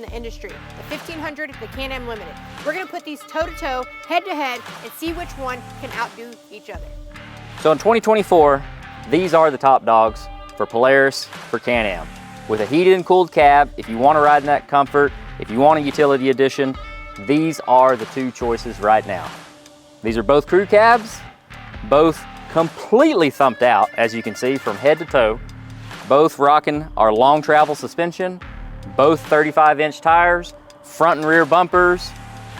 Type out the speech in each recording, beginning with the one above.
the industry, the 1500, the Can-Am Limited. We're gonna put these toe-to-toe, head-to-head, and see which one can outdo each other. So in 2024, these are the top dogs for Polaris, for Can-Am. With a heated and cooled cab, if you wanna ride in that comfort, if you want a utility edition, these are the two choices right now. These are both crew cabs, both completely thumped out, as you can see, from head to toe. Both rocking our long travel suspension, both 35-inch tires, front and rear bumpers,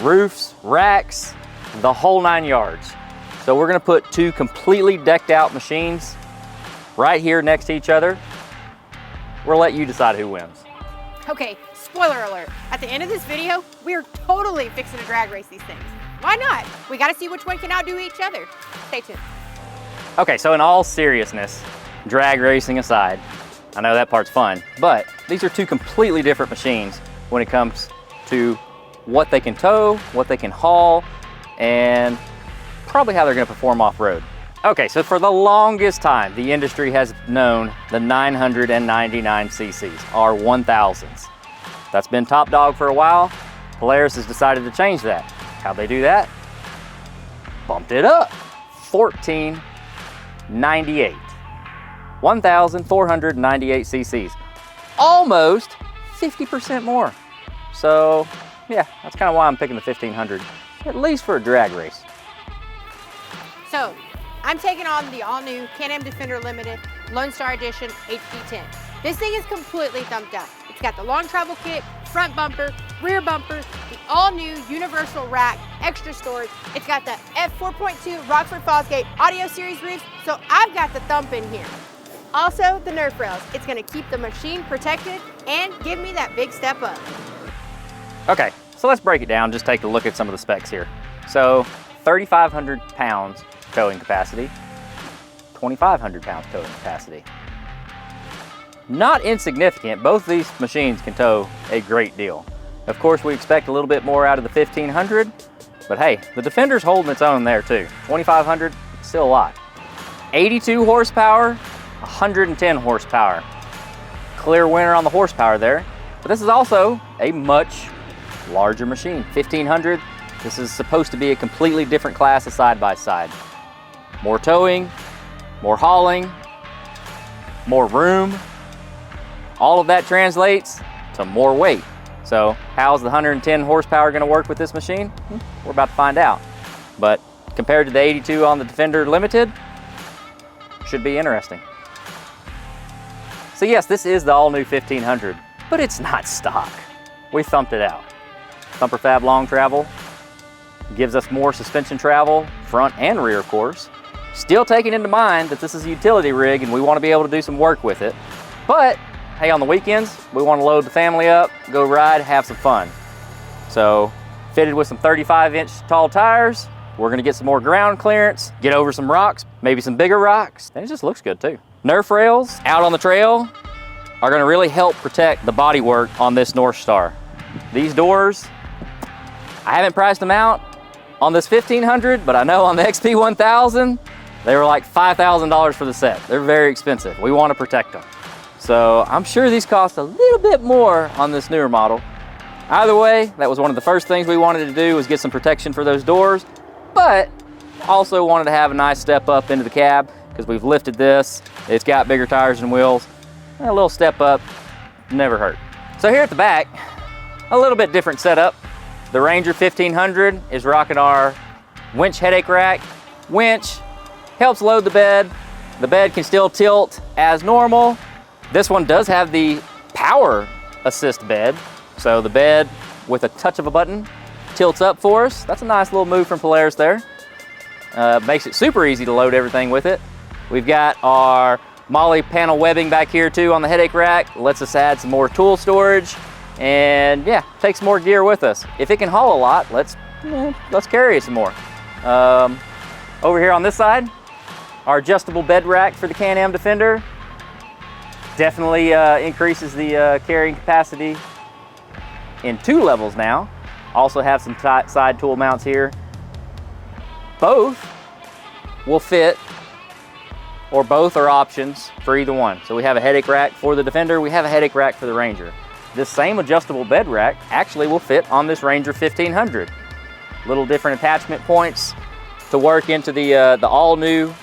roofs, racks, the whole 9 yards. So we're gonna put two completely decked out machines right here next to each other. We'll let you decide who wins. Okay, spoiler alert. At the end of this video, we're totally fixing to drag race these things. Why not? We gotta see which one can outdo each other. Stay tuned. Okay, so in all seriousness, drag racing aside, I know that part's fun, but these are two completely different machines when it comes to what they can tow, what they can haul, and probably how they're gonna perform off-road. Okay, so for the longest time, the industry has known the 999 cc's, our 1000s. That's been top dog for a while. Polaris has decided to change that. How'd they do that? Bumped it up, 1498. 1,498 cc's, almost 50% more. So yeah, that's kind of why I'm picking the 1500, at least for a drag race. So I'm taking on the all-new Can-Am Defender Limited Lone Star Edition HD10. This thing is completely thumped out. It's got the long travel kit, front bumper, rear bumper, the all-new universal rack, extra storage. It's got the F4.2 Rockford Fosgate Audio Series roofs, so I've got the thump in here. Also, the Nerf rails. It's gonna keep the machine protected and give me that big step up. Okay, so let's break it down, just take a look at some of the specs here. So 3,500 pounds towing capacity, 2,500 pounds towing capacity. Not insignificant, both of these machines can tow a great deal. Of course, we expect a little bit more out of the 1500, but hey, the Defender's holding its own there too. 2,500, still a lot. 82 horsepower, 110 horsepower. Clear winner on the horsepower there, but this is also a much larger machine. 1,500, this is supposed to be a completely different class of side-by-side. More towing, more hauling, more room. All of that translates to more weight. So how's the 110 horsepower gonna work with this machine? We're about to find out. But compared to the 82 on the Defender Limited, should be interesting. So yes, this is the all-new 1500, but it's not stock. We thumped it out. Thumper Fab long travel gives us more suspension travel, front and rear of course. Still taking into mind that this is a utility rig and we want to be able to do some work with it. But hey, on the weekends, we want to load the family up, go ride, have some fun. So fitted with some 35-inch tall tires, we're gonna get some more ground clearance, get over some rocks, maybe some bigger rocks, and it just looks good too. Nerf rails out on the trail are gonna really help protect the bodywork on this NorthStar. These doors, I haven't priced them out on this 1500, but I know on the XP 1000, they were like $5,000 for the set. They're very expensive. We wanna protect them. So I'm sure these cost a little bit more on this newer model. Either way, that was one of the first things we wanted to do, was get some protection for those doors, but also wanted to have a nice step up into the cab because we've lifted this. It's got bigger tires and wheels. A little step up never hurt. So here at the back, a little bit different setup. The Ranger 1500 is rocking our winch headache rack. Winch helps load the bed. The bed can still tilt as normal. This one does have the power assist bed. So the bed, with a touch of a button, tilts up for us. That's a nice little move from Polaris there. Makes it super easy to load everything with it. We've got our Molly panel webbing back here too on the headache rack. Lets us add some more tool storage and yeah, take some more gear with us. If it can haul a lot, let's carry it some more. Over here on this side, our adjustable bed rack for the Can-Am Defender. Definitely increases the carrying capacity in 2 levels now. Also have some side tool mounts here. Both will fit, or both are options for either one. So we have a headache rack for the Defender, we have a headache rack for the Ranger. this same adjustable bed rack actually will fit on this Ranger 1500. Little different attachment points to work into the all-new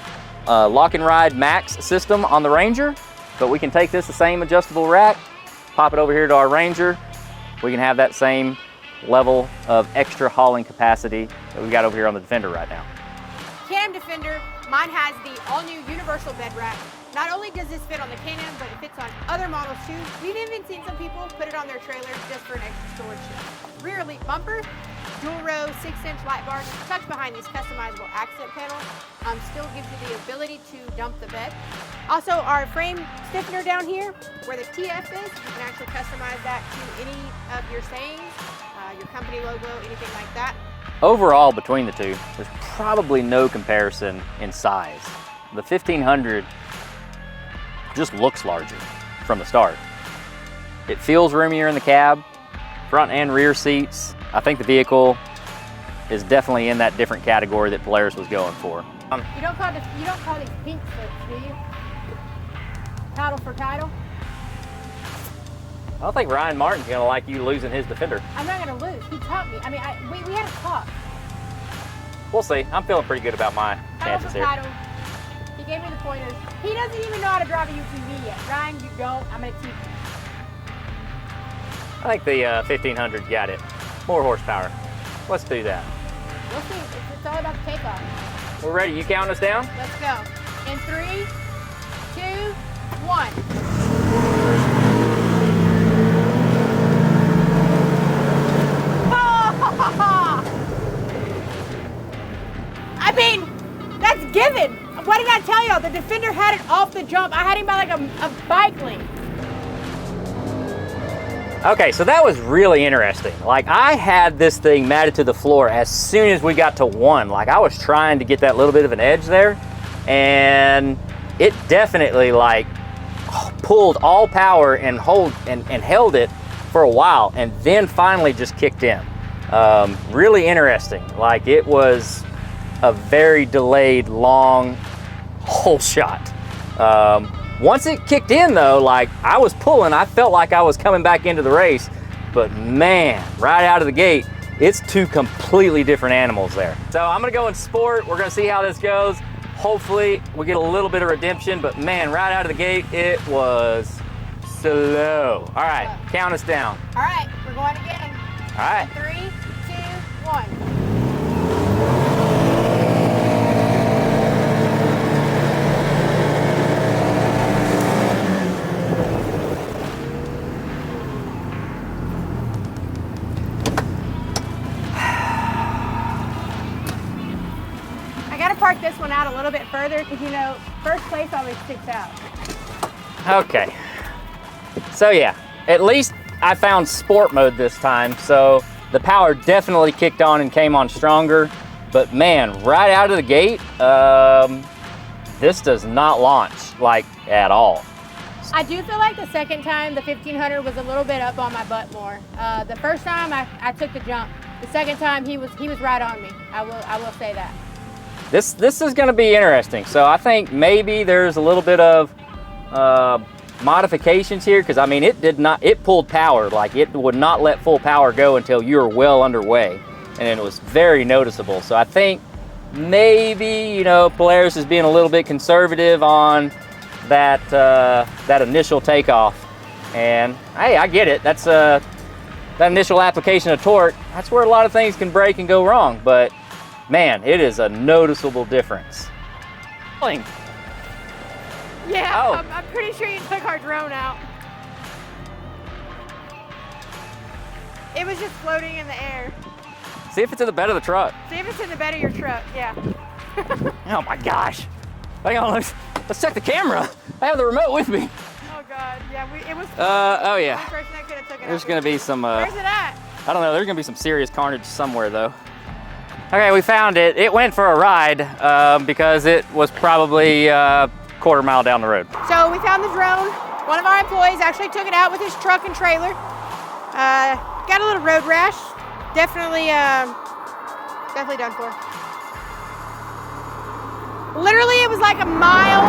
Lock and Ride Max system on the Ranger, but we can take this the same adjustable rack, pop it over here to our Ranger. We can have that same level of extra hauling capacity that we got over here on the Defender right now. Can-Am Defender, mine has the all-new universal bed rack. Not only does this fit on the Can-Am, but it fits on other models too. We've even seen some people put it on their trailer just for an extra storage shed. Rear elite bumper, dual row 6-inch light bars tucked behind these customizable accent panels. Still gives you the ability to dump the bed. Also, our frame stiffener down here, where the TF is, you can actually customize that to any of your sayings, your company logo, anything like that. Overall, between the two, there's probably no comparison in size. The 1500 just looks larger from the start. It feels roomier in the cab, front and rear seats. I think the vehicle is definitely in that different category that Polaris was going for. You don't call these pink slips, do you? Title for title? I don't think Ryan Martin's gonna like you losing his Defender. I'm not gonna lose. He taught me. I mean, we had a talk. We'll see. I'm feeling pretty good about my chances here. Title. He gave me the pointers. He doesn't even know how to drive a UTV yet. Ryan, you don't. I'm gonna teach you. I think the 1500 got it. More horsepower. Let's do that. We'll see. It's all about the takeoff. We're ready. You count us down? Let's go. In 3, 2, 1. I mean, that's given. What did I tell y'all? The Defender had it off the jump. I had him by like a bike link. Okay, so that was really interesting. Like, I had this thing matted to the floor as soon as we got to 1. Like, I was trying to get that little bit of an edge there, and it definitely like pulled all power and held it for a while, and then finally just kicked in. Really interesting. Like, it was a very delayed, long hole shot. Once it kicked in though, like, I was pulling, I felt like I was coming back into the race, but man, right out of the gate, it's two completely different animals there. So I'm gonna go in sport. We're gonna see how this goes. Hopefully we get a little bit of redemption, but man, right out of the gate, it was slow. All right, count us down. All right, we're going again. All right. 3, 2, 1. Park this one out a little bit further because, you know, first place always sticks out. Okay, so yeah, at least I found sport mode this time, so the power definitely kicked on and came on stronger, but man, right out of the gate, this does not launch like at all. I do feel like the second time the 1500 was a little bit up on my butt more. The first time I took the jump. The second time he was right on me. I will say that. This is going to be interesting. So I think maybe there's a little bit of modifications here, because I mean it pulled power, like it would not let full power go until you were well underway, and it was very noticeable. So I think maybe, you know, Polaris is being a little bit conservative on that that initial takeoff. And hey, I get it. That's that initial application of torque. That's where a lot of things can break and go wrong, but man, it is a noticeable difference. Yeah, oh. I'm pretty sure you took our drone out. It was just floating in the air. See if it's in the bed of the truck. See if it's in the bed of your truck, yeah. Oh my gosh. Hang on, let's check the camera. I have the remote with me. Oh God, yeah, it was. Oh yeah. One person that could have took it There's out. gonna be some. Where's it at? I don't know. There's gonna be some serious carnage somewhere though. Okay, we found it. It went for a ride because it was probably a quarter mile down the road. So we found the drone. One of our employees actually took it out with his truck and trailer. Got a little road rash. Definitely done for. Literally, it was like a mile